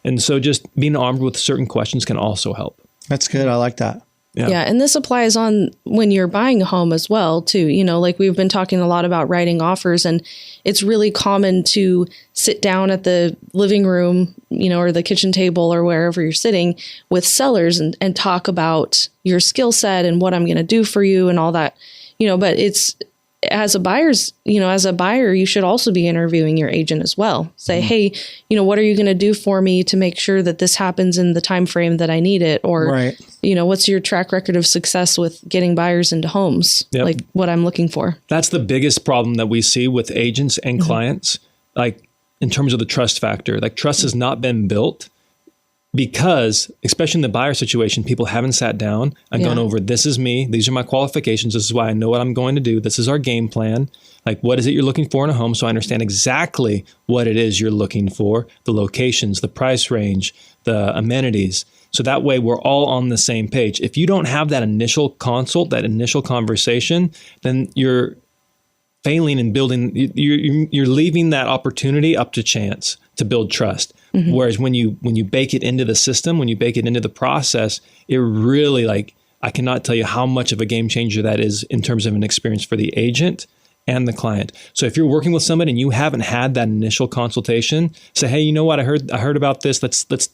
[SPEAKER 5] And so just being armed with certain questions can also help.
[SPEAKER 6] That's good. I like that.
[SPEAKER 7] Yeah. And this applies on when you're buying a home as well, too. Like we've been talking a lot about writing offers, and it's really common to sit down at the living room, or the kitchen table or wherever you're sitting with sellers and talk about your skill set and what I'm going to do for you and all that, but it's as a buyer, you should also be interviewing your agent as well. Say, hey, what are you going to do for me to make sure that this happens in the time frame that I need it? Or, what's your track record of success with getting buyers into homes? Like what I'm looking for. That's
[SPEAKER 5] the biggest problem that we see with agents and clients, like in terms of the trust factor. Like trust has not been built because, especially in the buyer situation, people haven't sat down and gone over, this is me, these are my qualifications, this is why I know what I'm going to do, this is our game plan. Like, what is it you're looking for in a home? So I understand exactly what it is you're looking for, the locations, the price range, the amenities. So that way we're all on the same page. If you don't have that initial consult, that initial conversation, then you're failing in building, you're leaving that opportunity up to chance to build trust. Whereas when you bake it into the system, when you bake it into the process, it really, I cannot tell you how much of a game changer that is in terms of an experience for the agent and the client. So if you're working with somebody and you haven't had that initial consultation, say, hey, you know what? I heard about this. Let's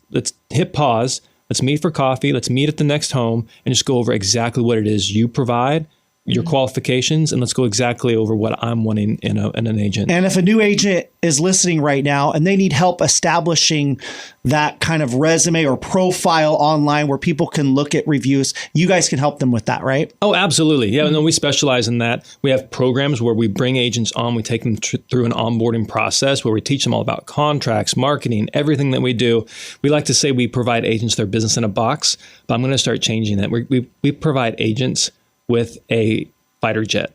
[SPEAKER 5] hit pause. Let's meet for coffee. Let's meet at the next home and just go over exactly what it is you provide, your qualifications, and let's go exactly over what I'm wanting in an agent.
[SPEAKER 6] And if a new agent is listening right now and they need help establishing that kind of resume or profile online where people can look at reviews, you guys can help them with that, right?
[SPEAKER 5] Oh, absolutely. Yeah, no, we specialize in that. We have programs where we bring agents on, we take them through an onboarding process where we teach them all about contracts, marketing, everything that we do. We like to say we provide agents their business in a box, but I'm going to start changing that. We provide agents with a fighter jet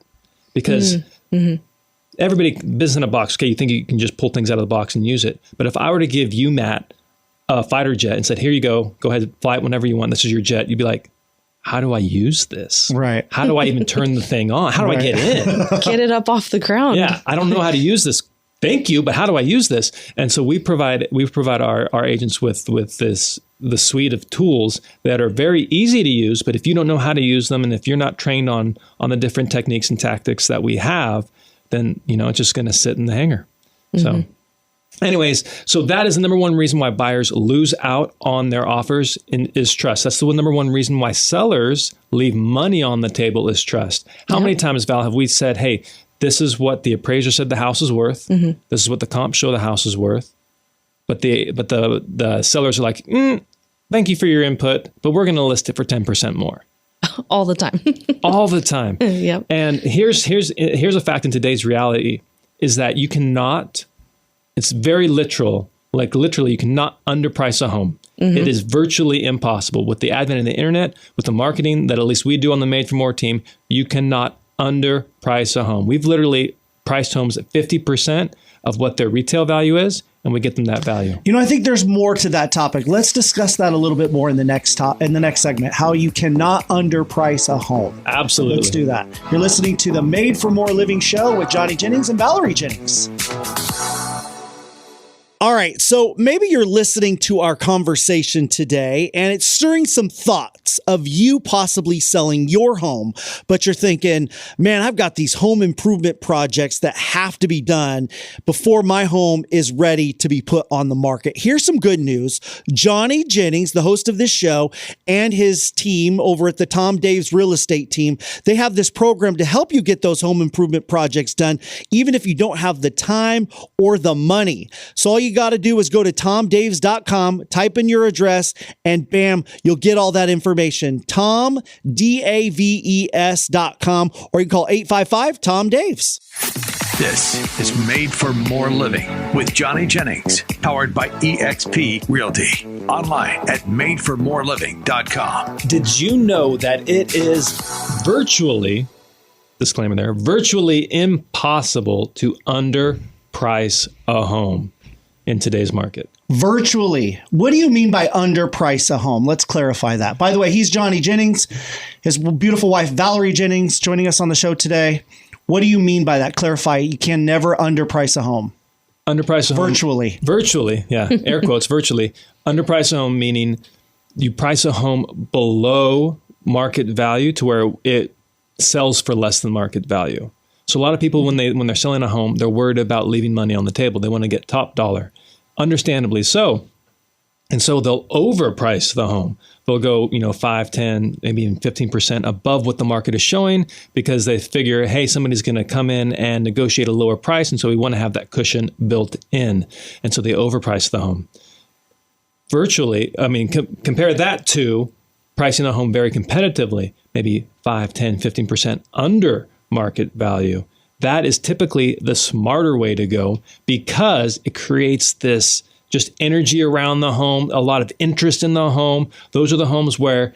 [SPEAKER 5] because everybody, business in a box, okay, you think you can just pull things out of the box and use it. But if I were to give you, Matt, a fighter jet and said, here you go ahead, fly it whenever you want, this is your jet, you'd be like, how do I use this?
[SPEAKER 6] Right.
[SPEAKER 5] How do I even turn the thing on? How do I get in?
[SPEAKER 7] Get it up off the ground.
[SPEAKER 5] Yeah, I don't know how to use this. Thank you, but how do I use this? And so we provide our agents with the suite of tools that are very easy to use, but if you don't know how to use them and if you're not trained on the different techniques and tactics that we have, then it's just going to sit in the hangar. So anyways, so that is the number one reason why buyers lose out on their offers is trust. That's the number one reason why sellers leave money on the table is trust. How many times, Val, have we said, hey, this is what the appraiser said the house is worth. This is what the comps show the house is worth. But the sellers are like, thank you for your input, but we're going to list it for 10% more.
[SPEAKER 7] All the time.
[SPEAKER 5] All the time.
[SPEAKER 7] Yep.
[SPEAKER 5] And here's a fact in today's reality is that you cannot, it's very literal, like literally you cannot underprice a home. It is virtually impossible. With the advent of the internet, with the marketing that at least we do on the Made for More team, you cannot underprice a home. We've literally priced homes at 50% of what their retail value is, and we get them that value.
[SPEAKER 6] You know, I think there's more to that topic. Let's discuss that a little bit more in the next segment, how you cannot underprice a home.
[SPEAKER 5] Absolutely.
[SPEAKER 6] Let's do that. You're listening to the Made for More Living show with Johnny Jennings and Valary Jennings. All right, so maybe you're listening to our conversation today and it's stirring some thoughts of you possibly selling your home, but you're thinking, man, I've got these home improvement projects that have to be done before my home is ready to be put on the market. Here's some good news. Johnny Jennings, the host of this show, and his team over at the Tom Daves Real Estate team, they have this program to help you get those home improvement projects done, even if you don't have the time or the money. So all you got to do is go to tomdaves.com, type in your address, and bam, you'll get all that information. TomDaves.com, or you can call 855-TOM-DAVES.
[SPEAKER 2] This is Made for More Living with Johnny Jennings, powered by eXp Realty. Online at madeformoreliving.com.
[SPEAKER 5] Did you know that it is virtually, disclaimer there, virtually impossible to underprice a home in today's market?
[SPEAKER 6] Virtually. What do you mean by underprice a home? Let's clarify that. By the way, he's Johnny Jennings, his beautiful wife, Valary Jennings, joining us on the show today. What do you mean by that? Clarify. You can never underprice a home.
[SPEAKER 5] Underprice a home.
[SPEAKER 6] Virtually.
[SPEAKER 5] Virtually, yeah. Air quotes, virtually. Underprice a home meaning you price a home below market value to where it sells for less than market value. So a lot of people, when they're selling a home, they're worried about leaving money on the table. They want to get top dollar. Understandably so. And so they'll overprice the home. They'll go, 5, 10, maybe even 15% above what the market is showing because they figure, hey, somebody's going to come in and negotiate a lower price. And so we want to have that cushion built in. And so they overprice the home. Virtually, compare that to pricing a home very competitively, maybe 5, 10, 15% under market value. That is typically the smarter way to go because it creates this just energy around the home, a lot of interest in the home. Those are the homes where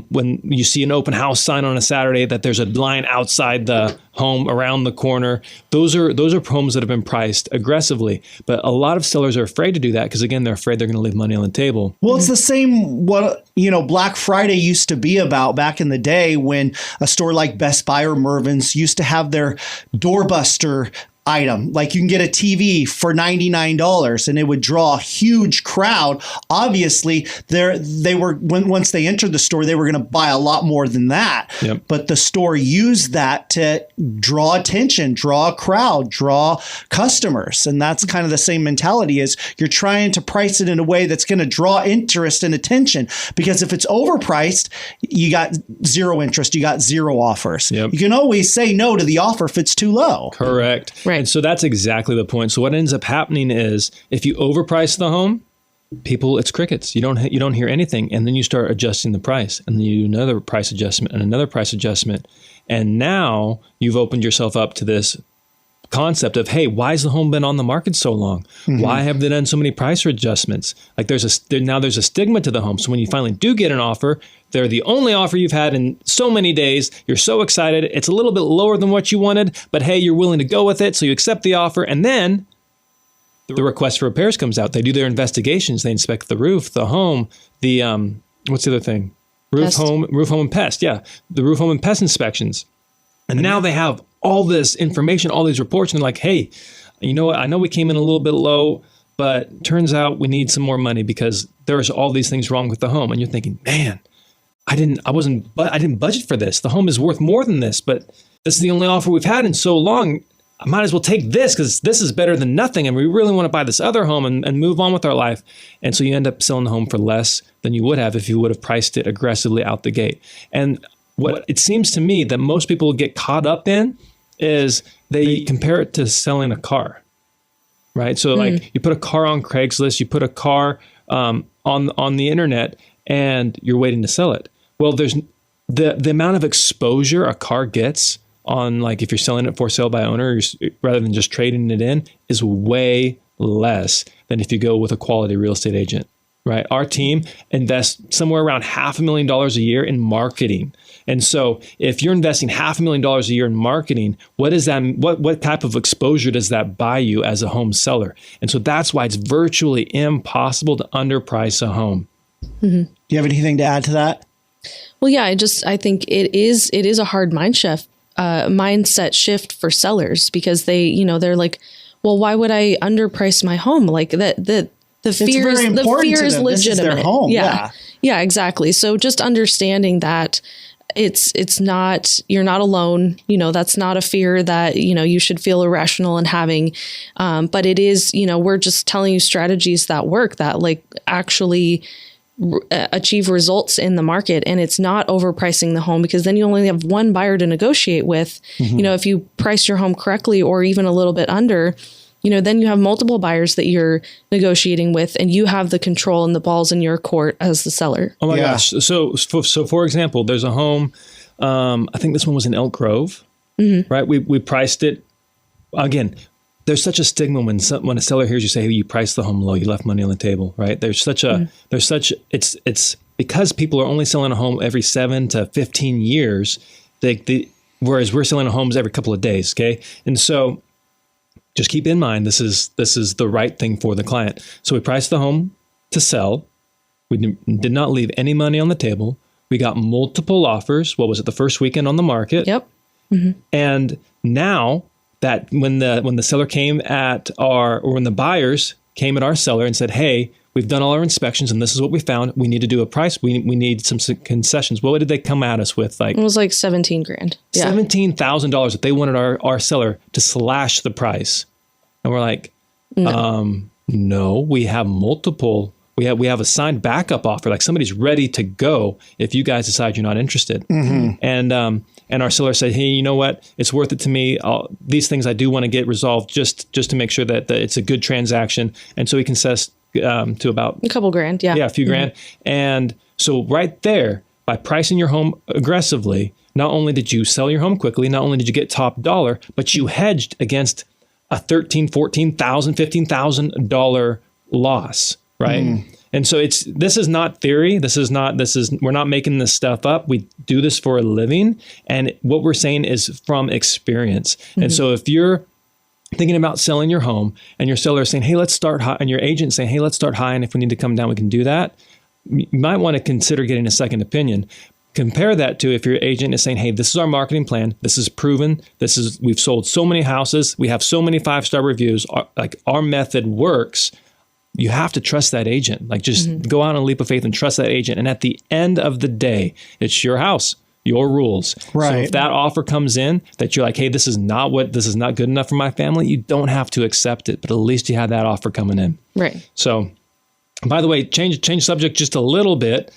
[SPEAKER 5] when you see an open house sign on a Saturday that there's a line outside the home around the corner. Those are homes that have been priced aggressively. But a lot of sellers are afraid to do that because, again, they're afraid they're going to leave money on the table.
[SPEAKER 6] Well, it's the same what Black Friday used to be about back in the day when a store like Best Buy or Mervyn's used to have their doorbuster item. Like you can get a TV for $99 and it would draw a huge crowd. Obviously, once they entered the store, they were going to buy a lot more than that.
[SPEAKER 5] Yep.
[SPEAKER 6] But the store used that to draw attention, draw a crowd, draw customers. And that's kind of the same mentality is you're trying to price it in a way that's going to draw interest and attention. Because if it's overpriced, you got zero interest, you got zero offers.
[SPEAKER 5] Yep.
[SPEAKER 6] You can always say no to the offer if it's too low.
[SPEAKER 5] Correct.
[SPEAKER 7] Right.
[SPEAKER 5] And so that's exactly the point. So what ends up happening is if you overprice the home, it's crickets. You don't hear anything. And then you start adjusting the price. And then you do another price adjustment and another price adjustment. And now you've opened yourself up to this concept of, hey, why has the home been on the market so long? Mm-hmm. Why have they done so many price adjustments? Like there's a stigma to the home. So when you finally do get an offer, they're the only offer you've had in so many days. You're so excited. It's a little bit lower than what you wanted, but hey, you're willing to go with it. So you accept the offer. And then the request for repairs comes out. They do their investigations. They inspect the roof, the home, the, what's the other thing? Roof, home, and pest. Yeah. The roof, home, and pest inspections. And now they have all this information, all these reports, and they're like, hey, you know what? I know we came in a little bit low, but turns out we need some more money because there's all these things wrong with the home. And you're thinking, man, I didn't budget for this. The home is worth more than this, but this is the only offer we've had in so long. I might as well take this because this is better than nothing. And we really want to buy this other home and move on with our life. And so you end up selling the home for less than you would have if you would have priced it aggressively out the gate. And what it seems to me that most people get caught up in is they compare it to selling a car, right? So like you put a car on Craigslist, you put a car on the internet, and you're waiting to sell it. Well, there's the amount of exposure a car gets on, like if you're selling it for sale by owner rather than just trading it in, is way less than if you go with a quality real estate agent, right? Our team invests somewhere around $500,000 a year in marketing. And so if you're investing $500,000 a year in marketing, what is that? What type of exposure does that buy you as a home seller? And so that's why it's virtually impossible to underprice a home.
[SPEAKER 6] Do you have anything to add to that?
[SPEAKER 7] Well, yeah, I think it is a hard mindset shift for sellers, because they're like, well, why would I underprice my home? Like the fear is legitimate.
[SPEAKER 6] This is their home.
[SPEAKER 7] Yeah, exactly. So just understanding that it's not, you're not alone. That's not a fear that, you should feel irrational in having. But it is, we're just telling you strategies that work, that like actually achieve results in the market. And it's not overpricing the home, because then you only have one buyer to negotiate with. If you price your home correctly or even a little bit under, then you have multiple buyers that you're negotiating with, and you have the control and the balls in your court as the seller.
[SPEAKER 5] Oh my gosh. So for example, there's a home, I think this one was in Elk Grove, right? We priced it. Again, there's such a stigma when a seller hears you say, hey, you priced the home low, you left money on the table, right? It's because people are only selling a home every 7 to 15 years, whereas we're selling homes every couple of days. Okay. And so just keep in mind, this is the right thing for the client. So we priced the home to sell. We did not leave any money on the table. We got multiple offers. What was it? The first weekend on the market.
[SPEAKER 7] Yep.
[SPEAKER 5] And now that when the seller came when the buyers came at our seller and said, hey, we've done all our inspections and this is what we found. We need to do a price. We need some concessions. What did they come at us with? Like,
[SPEAKER 7] it was like $17,000. Yeah.
[SPEAKER 5] $17,000 that they wanted our seller to slash the price. And we're like, no, we have multiple. We have a signed backup offer. Like somebody's ready to go if you guys decide you're not interested. And our seller said, hey, you know what? It's worth it to me. These things I do want to get resolved just to make sure that it's a good transaction. And so he concessed to about
[SPEAKER 7] a couple grand. Yeah.
[SPEAKER 5] Yeah, a few grand. And so right there, by pricing your home aggressively, not only did you sell your home quickly, not only did you get top dollar, but you hedged against a $13,000, $14,000, $15,000 loss, right? And so this is not theory. We're not making this stuff up. We do this for a living. And what we're saying is from experience. And so if you're thinking about selling your home and your seller is saying, hey, let's start high, and your agent saying, hey, let's start high, and if we need to come down, we can do that. You might want to consider getting a second opinion. Compare that to if your agent is saying, hey, this is our marketing plan. This is proven. We've sold so many houses. We have so many 5-star reviews. Our method works. You have to trust that agent. Like just go out on a leap of faith and trust that agent. And at the end of the day, it's your house, your rules.
[SPEAKER 6] Right.
[SPEAKER 5] So if that offer comes in that you're like, hey, this is not good enough for my family, you don't have to accept it, but at least you have that offer coming in.
[SPEAKER 7] Right.
[SPEAKER 5] So, by the way, change subject just a little bit.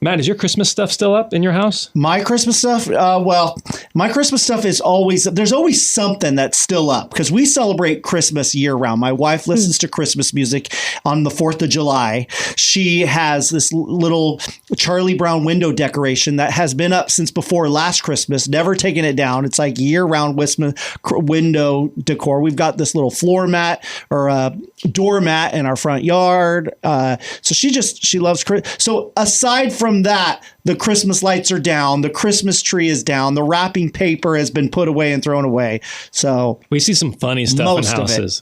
[SPEAKER 5] Matt, is your Christmas stuff still up in your house?
[SPEAKER 6] My Christmas stuff? My Christmas stuff is there's always something that's still up because we celebrate Christmas year round. My wife listens to Christmas music on the 4th of July. She has this little Charlie Brown window decoration that has been up since before last Christmas, never taken it down. It's like year round window decor. We've got this little floor mat or a doormat in our front yard. So she loves Christmas. So aside from that, the Christmas lights are down, the Christmas tree is down, the wrapping paper has been put away and thrown away. So
[SPEAKER 5] we see some funny stuff in houses.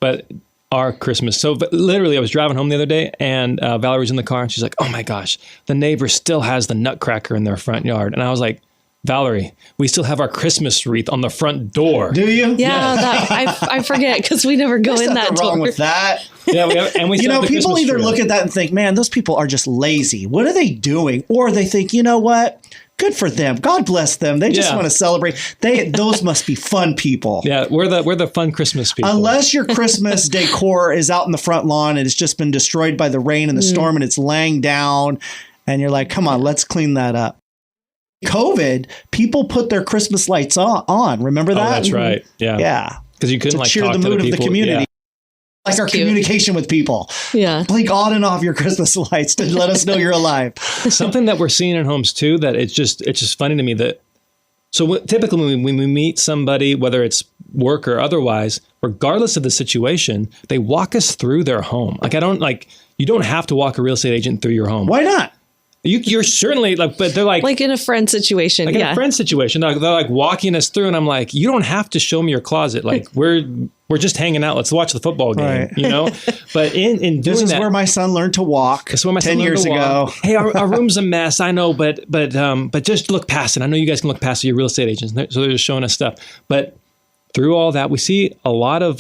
[SPEAKER 5] But our Christmas. So literally, I was driving home the other day and Valerie was in the car and she's like, oh my gosh, the neighbor still has the nutcracker in their front yard. And I was like, Valerie, we still have our Christmas wreath on the front door.
[SPEAKER 6] Do you?
[SPEAKER 7] Yeah, I forget because we never go in that door.
[SPEAKER 6] Wrong with that.
[SPEAKER 5] Yeah,
[SPEAKER 6] people either look at that and think, man, those people are just lazy. What are they doing? Or they think, you know what? Good for them. God bless them. They just want to celebrate. Those must be fun people.
[SPEAKER 5] Yeah, we're the fun Christmas people.
[SPEAKER 6] Unless your Christmas decor is out in the front lawn and it's just been destroyed by the rain and the storm and it's laying down and you're like, come on, let's clean that up. COVID, people put their Christmas lights on. Remember that?
[SPEAKER 5] Oh, that's right. Yeah.
[SPEAKER 6] Yeah.
[SPEAKER 5] Because you couldn't
[SPEAKER 6] To
[SPEAKER 5] like
[SPEAKER 6] cheer
[SPEAKER 5] talk
[SPEAKER 6] the
[SPEAKER 5] to
[SPEAKER 6] mood
[SPEAKER 5] the
[SPEAKER 6] of
[SPEAKER 5] people.
[SPEAKER 6] the community.
[SPEAKER 5] Yeah.
[SPEAKER 6] Like our
[SPEAKER 7] cute.
[SPEAKER 6] communication with people.
[SPEAKER 7] Yeah.
[SPEAKER 6] Blink on and off your Christmas lights to let us know you're alive.
[SPEAKER 5] Something that we're seeing in homes too, that it's just funny to me that, typically when we meet somebody, whether it's work or otherwise, regardless of the situation, they walk us through their home. Like you don't have to walk a real estate agent through your home.
[SPEAKER 6] Why not?
[SPEAKER 5] You're certainly but they're like
[SPEAKER 7] in a friend situation.
[SPEAKER 5] in a friend situation. They're like walking us through, and I'm like, you don't have to show me your closet. Like we're just hanging out. Let's watch the football game,
[SPEAKER 6] Right.
[SPEAKER 5] But in doing
[SPEAKER 6] This is
[SPEAKER 5] that,
[SPEAKER 6] where my son learned to walk.
[SPEAKER 5] that's where my son
[SPEAKER 6] 10
[SPEAKER 5] learned
[SPEAKER 6] years
[SPEAKER 5] to
[SPEAKER 6] ago.
[SPEAKER 5] walk. Hey, our room's a mess. I know, but just look past it. I know you guys can look past it. You're real estate agents, so they're just showing us stuff. But through all that, we see a lot of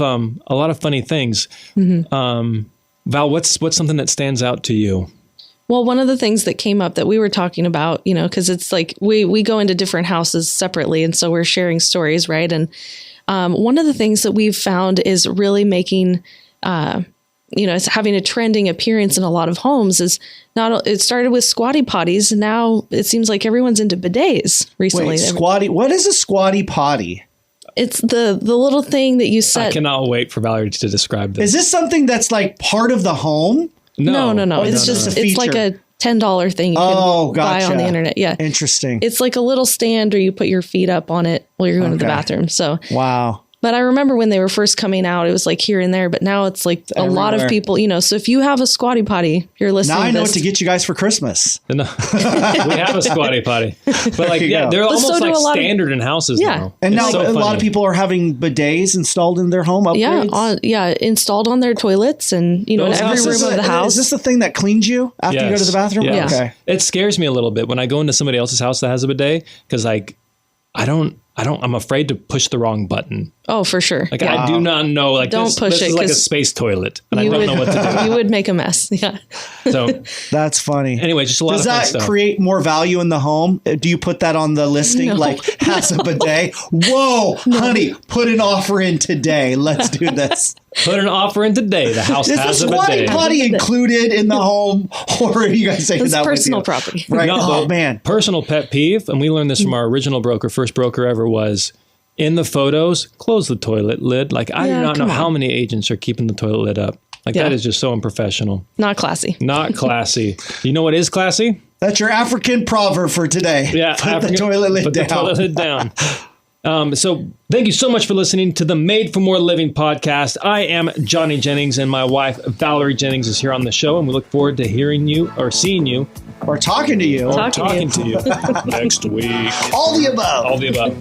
[SPEAKER 5] funny things.
[SPEAKER 7] Mm-hmm.
[SPEAKER 5] Val, what's something that stands out to you?
[SPEAKER 7] Well, one of the things that came up that we were talking about, because it's like we go into different houses separately. And so we're sharing stories, right? And one of the things that we've found is really making, it's having a trending appearance in a lot of homes is it started with squatty potties. And now it seems like everyone's into bidets recently.
[SPEAKER 6] Wait, what is a squatty potty?
[SPEAKER 7] It's the little thing that you set.
[SPEAKER 5] I cannot wait for Valary to describe this.
[SPEAKER 6] Is this something that's like part of the home?
[SPEAKER 7] No.
[SPEAKER 6] Oh,
[SPEAKER 7] It's
[SPEAKER 6] just a
[SPEAKER 7] it's like
[SPEAKER 6] feature.
[SPEAKER 7] a $10 thing you can buy on the internet. Yeah.
[SPEAKER 6] Interesting.
[SPEAKER 7] It's like a little stand where you put your feet up on it while you're going to the bathroom. So
[SPEAKER 6] wow.
[SPEAKER 7] But I remember when they were first coming out, it was like here and there, but now it's like a lot of people, so if you have a squatty potty, you're listening
[SPEAKER 6] Now I
[SPEAKER 7] to
[SPEAKER 6] know
[SPEAKER 7] this.
[SPEAKER 6] what to get you guys for Christmas.
[SPEAKER 5] No. We have a squatty potty, but they're
[SPEAKER 7] But so
[SPEAKER 5] almost
[SPEAKER 7] do
[SPEAKER 5] like
[SPEAKER 7] a lot of-
[SPEAKER 5] standard in houses now.
[SPEAKER 6] And
[SPEAKER 5] It's
[SPEAKER 6] now
[SPEAKER 5] so
[SPEAKER 6] a lot
[SPEAKER 5] funny.
[SPEAKER 6] of people are having bidets installed in their home upgrades.
[SPEAKER 7] Installed on their toilets and, in
[SPEAKER 5] Those
[SPEAKER 7] every
[SPEAKER 5] houses-
[SPEAKER 7] room of the house.
[SPEAKER 6] Is this the thing that cleans you after you go to the bathroom?
[SPEAKER 5] Yes.
[SPEAKER 6] Okay.
[SPEAKER 5] It scares me a little bit when I go into somebody else's house that has a bidet because I'm afraid to push the wrong button.
[SPEAKER 7] Oh, for sure.
[SPEAKER 5] Like I do not know. Like
[SPEAKER 7] Don't push
[SPEAKER 5] this
[SPEAKER 7] it,
[SPEAKER 5] is like a
[SPEAKER 7] 'cause
[SPEAKER 5] space toilet, and I don't know what to do.
[SPEAKER 7] You would make a mess. Yeah.
[SPEAKER 5] So
[SPEAKER 6] That's funny.
[SPEAKER 5] anyway, just a lot
[SPEAKER 6] Does
[SPEAKER 5] of fun
[SPEAKER 6] that
[SPEAKER 5] stuff.
[SPEAKER 6] create more value in the home? Do you put that on the listing?
[SPEAKER 7] No.
[SPEAKER 6] Like, has a bidet? Whoa, honey, put an offer in today. Let's do this.
[SPEAKER 5] Put an offer in today. The house
[SPEAKER 6] Is the
[SPEAKER 5] has a
[SPEAKER 6] squatty
[SPEAKER 5] bidet.
[SPEAKER 6] potty included in the home? Or are you guys taking
[SPEAKER 7] It's
[SPEAKER 6] that
[SPEAKER 7] personal
[SPEAKER 6] with you?
[SPEAKER 7] property.
[SPEAKER 6] Right.
[SPEAKER 5] No,
[SPEAKER 6] Oh,
[SPEAKER 5] but
[SPEAKER 6] man.
[SPEAKER 5] personal pet peeve, and we learned this from our original broker, first broker ever, was in the photos, close the toilet lid. Like I do
[SPEAKER 7] Yeah,
[SPEAKER 5] not know
[SPEAKER 7] come
[SPEAKER 5] how
[SPEAKER 7] on.
[SPEAKER 5] many agents are keeping the toilet lid up. Like
[SPEAKER 7] Yeah.
[SPEAKER 5] that is just so unprofessional.
[SPEAKER 7] Not classy.
[SPEAKER 5] Not classy. You know what is classy?
[SPEAKER 6] That's your African proverb for today.
[SPEAKER 5] Yeah,
[SPEAKER 6] Put the toilet lid
[SPEAKER 5] put
[SPEAKER 6] down.
[SPEAKER 5] The toilet lid down. So thank you so much for listening to the Made for More Living podcast. I am Johnny Jennings, and my wife Valary Jennings is here on the show, and we look forward to hearing you or seeing you
[SPEAKER 6] Or talking to you.
[SPEAKER 5] or talking to you next week.
[SPEAKER 6] All the above.
[SPEAKER 5] All the above.